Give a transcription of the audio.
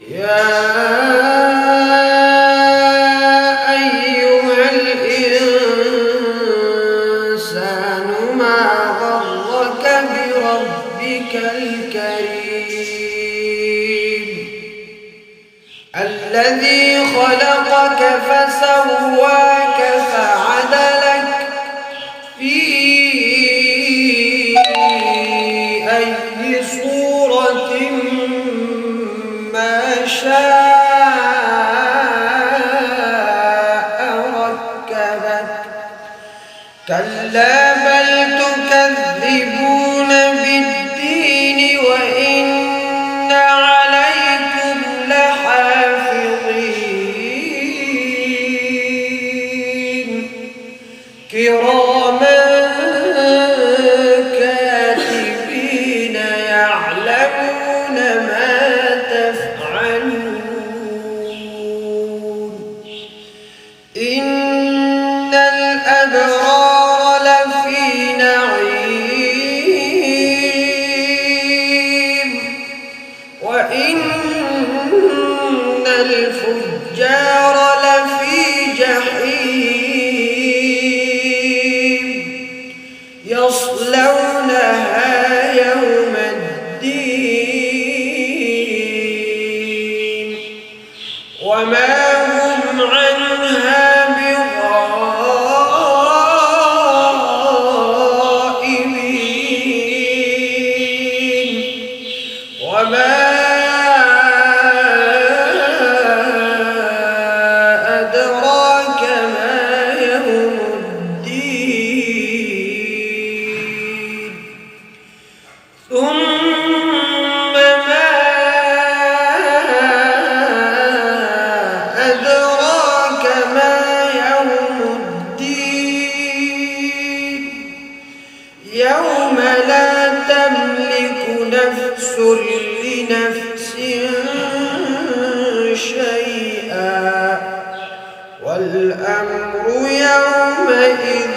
يا أيها الإنسان ما غرك بربك الكريم الذي خلقك فسواك فعدلك في أي صورة ما شاء ركبك كلا بل تكذبون بالدين وإن عليكم لحافظين كراما كاتبين يعلمون ما تفعلون إن الأبرار لفي نعيم وإن الفجار لفي جحيم يصلونها يوم الدين وما هم عنها بغائبين وما أدراك ما يوم الدين ثم ما أدراك ما يوم الدين يوم لا تملك نفس لنفس شيئا والأمر يومئذ